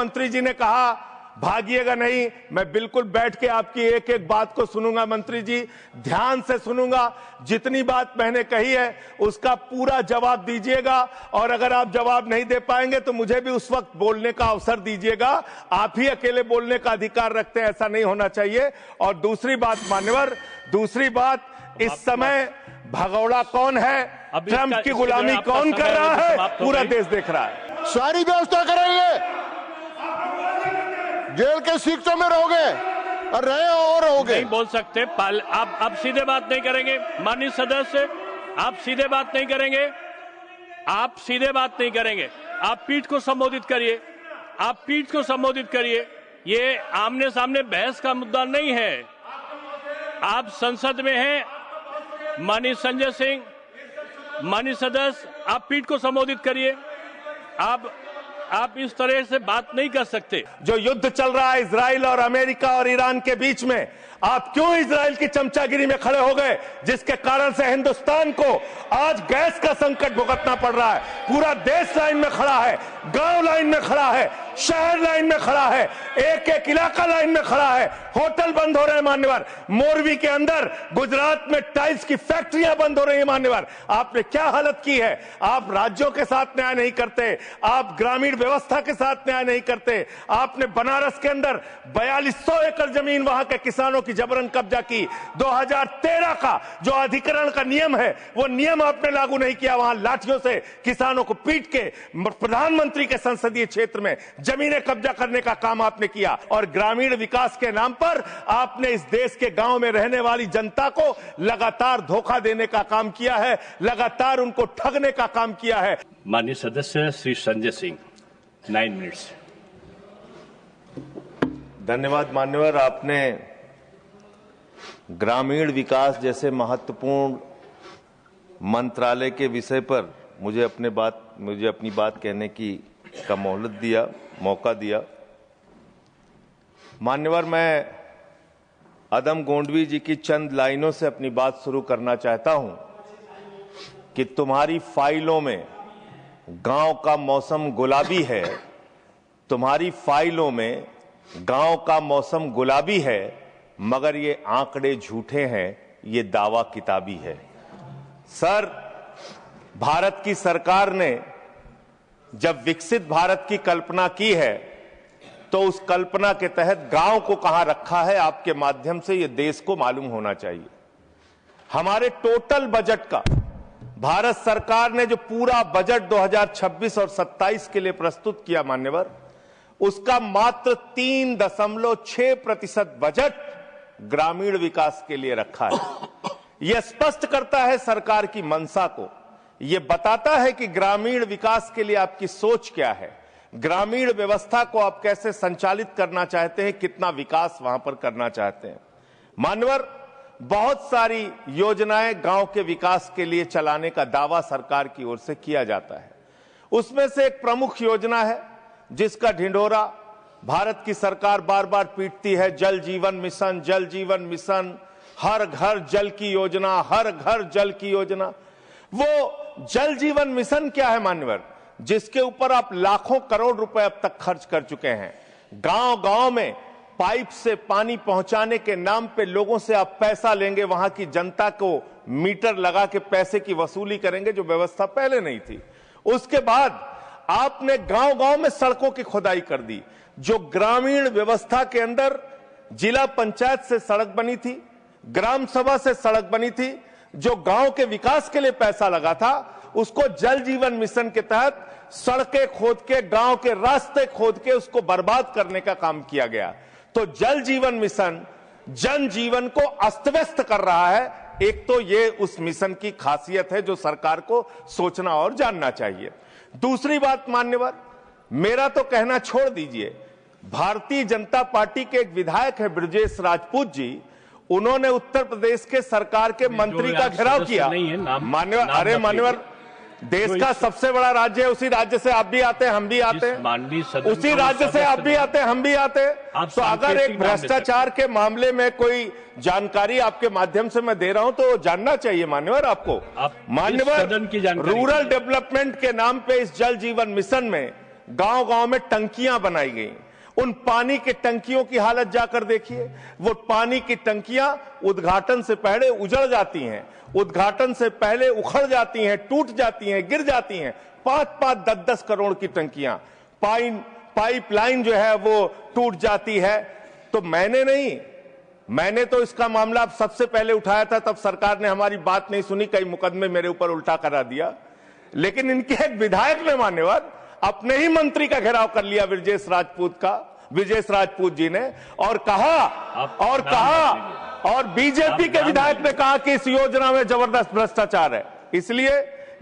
मंत्री जी ने कहा भागिएगा नहीं, मैं बिल्कुल बैठ के आपकी एक एक बात को सुनूंगा मंत्री जी, ध्यान से सुनूंगा। जितनी बात मैंने कही है उसका पूरा जवाब दीजिएगा, और अगर आप जवाब नहीं दे पाएंगे तो मुझे भी उस वक्त बोलने का अवसर दीजिएगा। आप ही अकेले बोलने का अधिकार रखते हैं, ऐसा नहीं होना चाहिए। और दूसरी बात मान्यवर, दूसरी बात, इस समय भगौड़ा कौन है, ट्रंप की गुलामी कौन कर रहा है, पूरा देश देख रहा है। सारी व्यवस्था करेंगे, जेल के सीटों में रहोगे और रहे और रहोगे। नहीं बोल सकते, आप सीधे बात नहीं करेंगे माननीय सदस्य, आप सीधे बात नहीं करेंगे, आप सीधे बात नहीं करेंगे। आप पीठ को संबोधित करिए, आप पीठ को संबोधित करिए। ये आमने सामने बहस का मुद्दा नहीं है। आप संसद में हैं माननीय संजय सिंह, माननीय सदस्य, आप पीठ को संबोधित करिए। आप इस तरह से बात नहीं कर सकते। जो युद्ध चल रहा है इजराइल और अमेरिका और ईरान के बीच में, आप क्यों इजराइल की चमचागिरी में खड़े हो गए, जिसके कारण से हिंदुस्तान को आज गैस का संकट भुगतना पड़ रहा है। पूरा देश लाइन में खड़ा है, गांव लाइन में खड़ा है, शहर लाइन में खड़ा है, एक एक इलाका लाइन में खड़ा है। होटल बंद हो रहे हैं मान्यवर, मोरवी के अंदर गुजरात में टाइल्स की फैक्ट्रियां बंद हो रही है मान्यवर। आपने क्या हालत की है। आप राज्यों के साथ न्याय नहीं करते, आप ग्रामीण व्यवस्था के साथ न्याय नहीं करते। आपने बनारस के अंदर 4200 एकड़ जमीन वहां के किसानों की जबरन कब्जा की। 2013 का जो अधिकरण का नियम है, वो नियम आपने लागू नहीं किया। वहां लाठियों से किसानों को पीट के प्रधानमंत्री के संसदीय क्षेत्र में जमीनें कब्जा करने का काम आपने किया। और ग्रामीण विकास के नाम पर आपने इस देश के गांव में रहने वाली जनता को लगातार धोखा देने का काम किया है, लगातार उनको ठगने का काम किया है। माननीय सदस्य श्री संजय सिंह, 9 मिनट्स। धन्यवाद मान्यवर। आपने ग्रामीण विकास जैसे महत्वपूर्ण मंत्रालय के विषय पर मुझे अपनी बात कहने का मौका दिया। मान्यवर, मैं अदम गोंडवी जी की चंद लाइनों से अपनी बात शुरू करना चाहता हूं कि तुम्हारी फाइलों में गांव का मौसम गुलाबी है, तुम्हारी फाइलों में गांव का मौसम गुलाबी है, मगर ये आंकड़े झूठे हैं, ये दावा किताबी है। सर, भारत की सरकार ने जब विकसित भारत की कल्पना की है तो उस कल्पना के तहत गांव को कहां रखा है, आपके माध्यम से यह देश को मालूम होना चाहिए। हमारे टोटल बजट का भारत सरकार ने जो पूरा बजट 2026 और 27 के लिए प्रस्तुत किया मान्यवर, उसका मात्र 3.6% बजट ग्रामीण विकास के लिए रखा है। यह स्पष्ट करता है सरकार की मंशा को, यह बताता है कि ग्रामीण विकास के लिए आपकी सोच क्या है, ग्रामीण व्यवस्था को आप कैसे संचालित करना चाहते हैं, कितना विकास वहां पर करना चाहते हैं। मान्यवर, बहुत सारी योजनाएं गांव के विकास के लिए चलाने का दावा सरकार की ओर से किया जाता है। उसमें से एक प्रमुख योजना है जिसका ढिंढोरा भारत की सरकार बार बार पीटती है, जल जीवन मिशन, जल जीवन मिशन, हर घर जल की योजना, हर घर जल की योजना। वो जल जीवन मिशन क्या है मान्यवर, जिसके ऊपर आप लाखों करोड़ रुपए अब तक खर्च कर चुके हैं। गांव गांव में पाइप से पानी पहुंचाने के नाम पे लोगों से आप पैसा लेंगे, वहां की जनता को मीटर लगा के पैसे की वसूली करेंगे, जो व्यवस्था पहले नहीं थी। उसके बाद आपने गांव गांव में सड़कों की खुदाई कर दी। जो ग्रामीण व्यवस्था के अंदर जिला पंचायत से सड़क बनी थी, ग्राम सभा से सड़क बनी थी, जो गांव के विकास के लिए पैसा लगा था, उसको जल जीवन मिशन के तहत सड़कें खोद के, गांव के रास्ते खोद के उसको बर्बाद करने का काम किया गया। तो जल जीवन मिशन जन जीवन को अस्त व्यस्त कर रहा है। एक तो ये उस मिशन की खासियत है जो सरकार को सोचना और जानना चाहिए। दूसरी बात मान्यवर, मेरा तो कहना छोड़ दीजिए, भारतीय जनता पार्टी के एक विधायक है ब्रजेश राजपूत जी, उन्होंने उत्तर प्रदेश के सरकार के मंत्री का घेराव किया। मान्यवर, अरे मान्यवर, देश का सबसे बड़ा राज्य है, उसी राज्य से आप भी आते हैं, हम भी आते हैं, उसी राज्य से आप भी आते हैं, हम भी आते हैं। तो अगर एक भ्रष्टाचार के मामले में कोई जानकारी आपके माध्यम से मैं दे रहा हूं तो जानना चाहिए मान्यवर आपको। मान्यवर, रूरल डेवलपमेंट के नाम पे इस जल जीवन मिशन में गांव गांव में टंकियां बनाई गई। उन पानी की टंकियों की हालत जाकर देखिए। वो पानी की टंकियां उद्घाटन से पहले उजड़ जाती हैं, उद्घाटन से पहले उखड़ जाती हैं, टूट जाती हैं, गिर जाती हैं। 5-5, 10-10 करोड़ की टंकियां, पाइपलाइन जो है वो टूट जाती है। तो मैंने तो इसका मामला सबसे पहले उठाया था, तब सरकार ने हमारी बात नहीं सुनी, कई मुकदमे मेरे ऊपर उल्टा करा दिया। लेकिन इनके एक विधायक ने मान्यवर अपने ही मंत्री का घेराव कर लिया, विजयेश राजपूत जी ने, और बीजेपी के विधायक ने कहा कि इस योजना में जबरदस्त भ्रष्टाचार है। इसलिए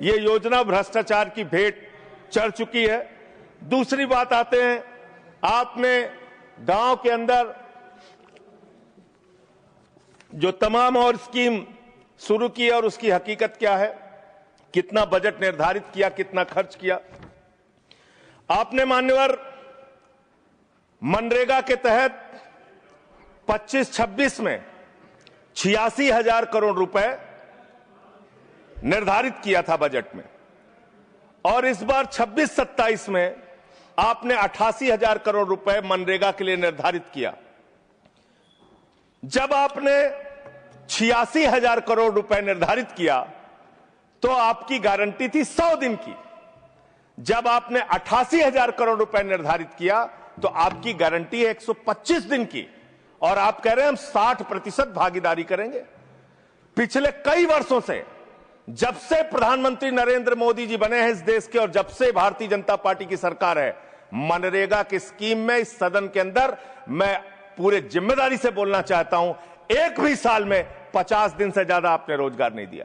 ये योजना भ्रष्टाचार की भेंट चढ़ चुकी है। दूसरी बात आते हैं, आपने गांव के अंदर जो तमाम और स्कीम शुरू की और उसकी हकीकत क्या है, कितना बजट निर्धारित किया, कितना खर्च किया। आपने मान्यवर मनरेगा के तहत 25-26 में 86,000 करोड़ रुपए निर्धारित किया था बजट में, और इस बार 26-27 में आपने 88,000 करोड़ रुपए मनरेगा के लिए निर्धारित किया। जब आपने 86,000 करोड़ रुपए निर्धारित किया तो आपकी गारंटी थी 100 दिन की। जब आपने 88,000 करोड़ रुपए निर्धारित किया तो आपकी गारंटी है 125 दिन की, और आप कह रहे हैं हम 60% भागीदारी करेंगे। पिछले कई वर्षों से, जब से प्रधानमंत्री नरेंद्र मोदी जी बने हैं इस देश के, और जब से भारतीय जनता पार्टी की सरकार है, मनरेगा की स्कीम में इस सदन के अंदर मैं पूरे जिम्मेदारी से बोलना चाहता हूं, एक भी साल में 50 दिन से ज्यादा आपने रोजगार नहीं दिया।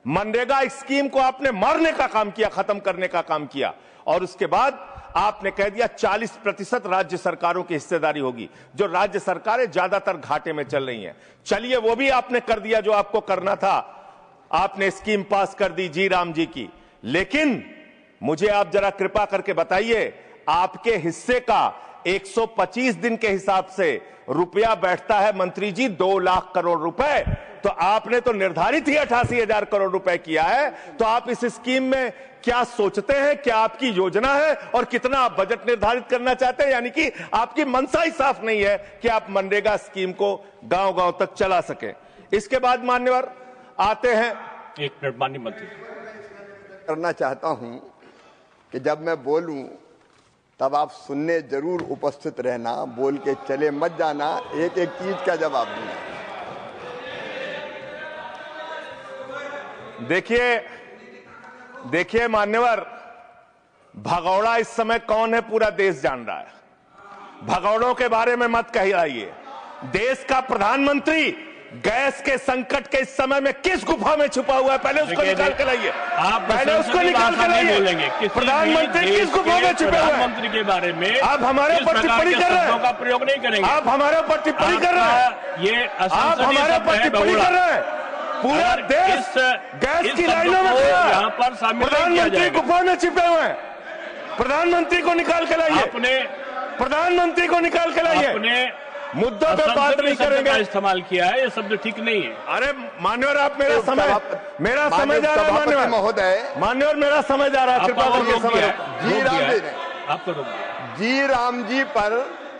मनरेगा स्कीम को आपने मारने का काम किया, खत्म करने का काम किया, और उसके बाद आपने कह दिया 40% राज्य सरकारों की हिस्सेदारी होगी। जो राज्य सरकारें ज्यादातर घाटे में चल रही हैं, चलिए वो भी आपने कर दिया जो आपको करना था, आपने स्कीम पास कर दी जी राम जी की। लेकिन मुझे आप जरा कृपा करके बताइए, आपके हिस्से का 125 दिन के हिसाब से रुपया बैठता है मंत्री जी 2 लाख करोड़ रुपए, तो आपने तो निर्धारित ही 88,000 करोड़ रुपए किया है। तो आप इस स्कीम में क्या सोचते हैं, क्या आपकी योजना है, और कितना आप बजट निर्धारित करना चाहते हैं? यानी कि आपकी मंशा ही साफ नहीं है कि आप मनरेगा स्कीम को गांव-गांव तक चला सके। इसके बाद मान्यवर आते हैं, एक मिनट माननीय मंत्री। करना चाहता हूं कि जब मैं बोलूं तब आप सुनने जरूर उपस्थित रहना, बोल के चले मत जाना, एक एक चीज का जवाब दूंगा। देखिए मान्यवर, भगौड़ा इस समय कौन है पूरा देश जान रहा है। भगौड़ों के बारे में मत कहिए। देश का प्रधानमंत्री गैस के संकट के इस समय में किस गुफा में छुपा हुआ है, पहले उसको निकाल के लाइए। पहले उसको निकाल के लाइए। प्रधानमंत्री किस गुफा में छुपे हुए हैं? प्रधानमंत्री के बारे में आप हमारे ऊपर टिप्पणी कर रहे हैं, का प्रयोग नहीं करेंगे। आप हमारे ऊपर टिप्पणी कर रहे हैं, ये आप हमारे ऊपर टिप्पणी कर रहे हैं। पूरा देश गैस की लाइनों में खड़ा है, यहाँ पर शामिल प्रधानमंत्री गुफा में छिपे हुए हैं। प्रधानमंत्री को निकाल के लाइए, प्रधानमंत्री को निकाल के लाइए। मुद्दों पे बात नहीं करेंगे। इस्तेमाल किया है, ये शब्द ठीक नहीं है। अरे मान्यवर, आप मेरा समय जा रहा है। मान्यवर महोदय, मान्यवर मेरा समय जा रहा है, कृपा करके समय। जी राम जी पर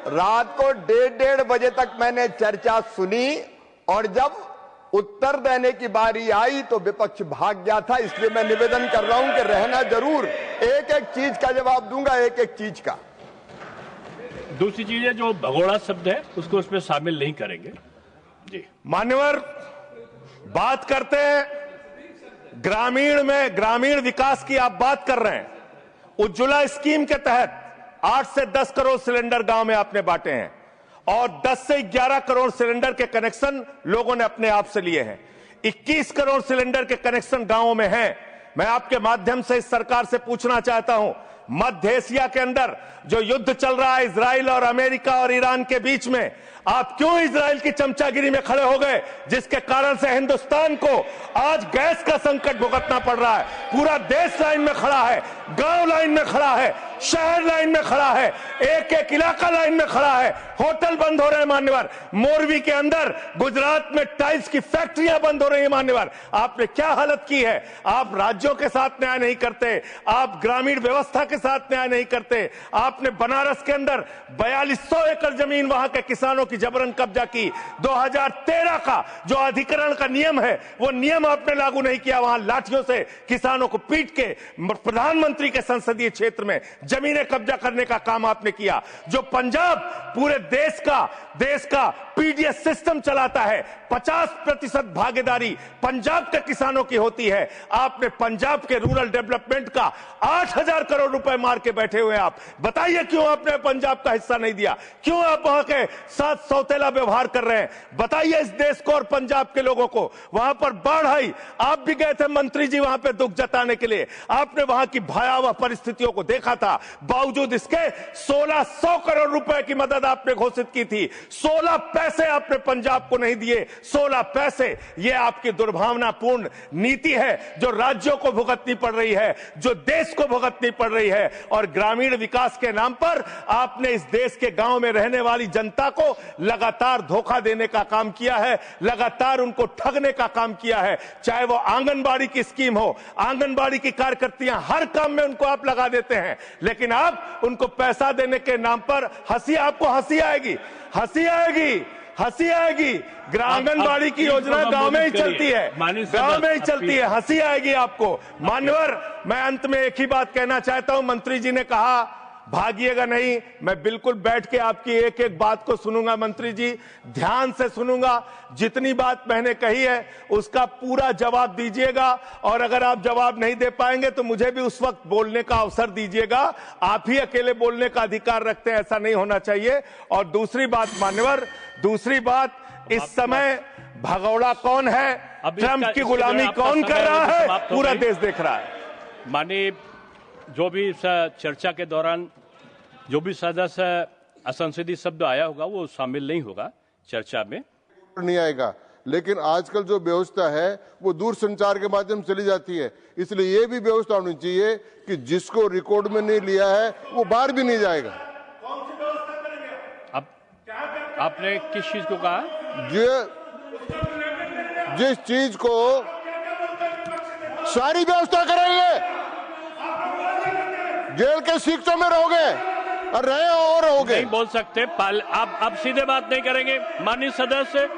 रात को 1:30 बजे तक मैंने चर्चा सुनी, और जब उत्तर देने की बारी आई तो विपक्ष भाग गया था। इसलिए मैं निवेदन कर रहा हूं कि रहना जरूर, एक एक चीज का जवाब दूंगा, एक एक चीज का। दूसरी चीज है, जो भगोड़ा शब्द है उसको उसमें शामिल नहीं करेंगे। जी मान्यवर, बात करते हैं ग्रामीण विकास की। आप बात कर रहे हैं, उज्ज्वला स्कीम के तहत 8 से 10 करोड़ सिलेंडर गांव में आपने बांटे हैं, और 10 से 11 करोड़ सिलेंडर के कनेक्शन लोगों ने अपने आप से लिए हैं। 21 करोड़ सिलेंडर के कनेक्शन गांवों में हैं। मैं आपके माध्यम से इस सरकार से पूछना चाहता हूं, मध्य एशिया के अंदर जो युद्ध चल रहा है इजराइल और अमेरिका और ईरान के बीच में, आप क्यों इजराइल की चमचागिरी में खड़े हो गए, जिसके कारण से हिंदुस्तान को आज गैस का संकट भुगतना पड़ रहा है। पूरा देश लाइन में खड़ा है, गांव लाइन में खड़ा है, शहर लाइन में खड़ा है, एक एक इलाका लाइन में खड़ा है। होटल बंद हो रहे हैं मान्यवर, मोरवी के अंदर गुजरात में टाइल्स की फैक्ट्रियां बंद हो रही है मान्यवर। आपने क्या हालत की है। आप राज्यों के साथ न्याय नहीं करते, आप ग्रामीण व्यवस्था के साथ न्याय नहीं करते। आपने बनारस के अंदर 4200 एकड़ जमीन वहां के किसानों की जबरन कब्जा की। 2013 का जो अधिकरण का नियम है, वो नियम आपने लागू नहीं किया। वहां लाठियों से किसानों को पीट के प्रधानमंत्री के संसदीय क्षेत्र में जमीनें कब्जा करने का काम आपने किया। जो पंजाब पूरे देश का पीडीएस सिस्टम चलाता है, 50% भागीदारी पंजाब के किसानों की होती है। आपने पंजाब के रूरल डेवलपमेंट का 8000 करोड़ रुपए मार के बैठे हुए। आप बताइए क्यों आपने पंजाब का हिस्सा नहीं दिया, क्यों आप वहां के साथ सौतेला व्यवहार कर रहे हैं। बताइए इस देश को और पंजाब के लोगों को। वहां पर बाढ़ आई, आप भी गए थे मंत्री जी वहां पे दुख जताने के लिए। आपने वहां की भयावह परिस्थितियों को देखा था। बावजूद इसके 1600 करोड़ रुपए की मदद आपने घोषित की थी। 16 पैसे आपने पंजाब को नहीं दिए। 16 पैसे। यह आपकी दुर्भावनापूर्ण नीति है जो राज्यों को भुगतनी पड़ रही है, जो देश को भुगतनी पड़ रही है। और ग्रामीण विकास के नाम पर आपने इस देश के गांव में रहने वाली जनता को लगातार धोखा देने का काम किया है, लगातार उनको ठगने का काम किया है। चाहे वो आंगनबाड़ी की स्कीम हो, आंगनबाड़ी की कार्यकर्तियां, हर काम में उनको आप लगा देते हैं, लेकिन आप उनको पैसा देने के नाम पर आपको हंसी आएगी, हंसी आएगी, हंसी आएगी। आंगनबाड़ी की योजना गांव में ही चलती है, गांव में ही चलती है, हंसी आएगी आपको। मान्यवर, मैं अंत में एक ही बात कहना चाहता हूं। मंत्री जी ने कहा भागिएगा नहीं, मैं बिल्कुल बैठ के आपकी एक एक बात को सुनूंगा। मंत्री जी, ध्यान से सुनूंगा। जितनी बात मैंने कही है उसका पूरा जवाब दीजिएगा, और अगर आप जवाब नहीं दे पाएंगे तो मुझे भी उस वक्त बोलने का अवसर दीजिएगा। आप ही अकेले बोलने का अधिकार रखते हैं, ऐसा नहीं होना चाहिए। और दूसरी बात मान्यवर, दूसरी बात, इस समय भगौड़ा कौन है, ट्रंप की गुलामी कौन कर रहा है, पूरा देश देख रहा है। माननीय, जो भी चर्चा के दौरान जो भी सदस्य असंसदीय शब्द आया होगा वो शामिल नहीं होगा चर्चा में, नहीं आएगा। लेकिन आजकल जो व्यवस्था है वो दूर संचार के माध्यम से चली जाती है, इसलिए ये भी व्यवस्था होनी चाहिए कि जिसको रिकॉर्ड में नहीं लिया है वो बाहर भी नहीं जाएगा। अब आपने किस चीज को कहा? जिस चीज को सारी व्यवस्था करेंगे, जेल के शिक्षों में रहोगे और रहे और रहोगे। नहीं बोल सकते। आप सीधे बात नहीं करेंगे माननीय सदस्य,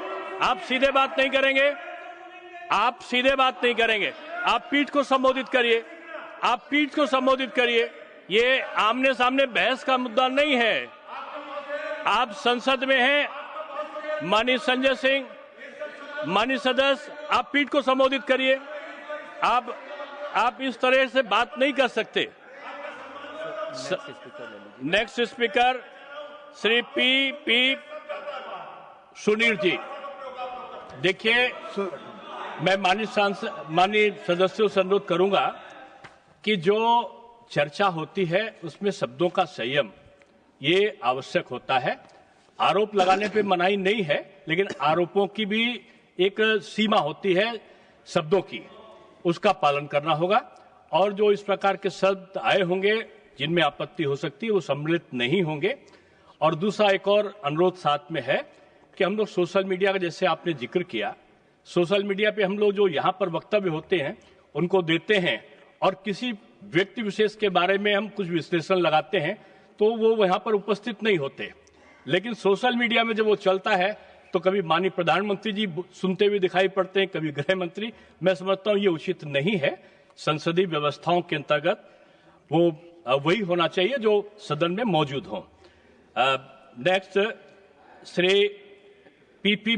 आप सीधे बात नहीं करेंगे, आप सीधे बात नहीं करेंगे। आप पीठ को संबोधित करिए, आप पीठ को संबोधित करिए। ये आमने सामने बहस का मुद्दा नहीं है। आप संसद में हैं। माननीय संजय सिंह, माननीय सदस्य, आप पीठ को संबोधित करिए। आप इस तरह से बात नहीं कर सकते। Next speaker Shri P Sunil ji. देखिए, मैं माननीय सदस्यों से अनुरोध करूंगा कि जो चर्चा होती है उसमें शब्दों का संयम ये आवश्यक होता है। आरोप लगाने पे मनाही नहीं है, लेकिन आरोपों की भी एक सीमा होती है शब्दों की, उसका पालन करना होगा। और जो इस प्रकार के शब्द आए होंगे जिनमें आपत्ति हो सकती है वो सम्मिलित नहीं होंगे। और दूसरा एक और अनुरोध साथ में है कि हम लोग सोशल मीडिया का, जैसे आपने जिक्र किया, सोशल मीडिया पे हम लोग जो यहाँ पर वक्तव्य होते हैं उनको देते हैं, और किसी व्यक्ति विशेष के बारे में हम कुछ विश्लेषण लगाते हैं तो वो वहाँ पर उपस्थित नहीं होते। लेकिन सोशल मीडिया में जब वो चलता है तो कभी माननीय प्रधानमंत्री जी सुनते हुए दिखाई पड़ते हैं, कभी गृह मंत्री। मैं समझता हूँ ये उचित नहीं है। संसदीय व्यवस्थाओं के अंतर्गत वो वही होना चाहिए जो सदन में मौजूद हो। Next Shri P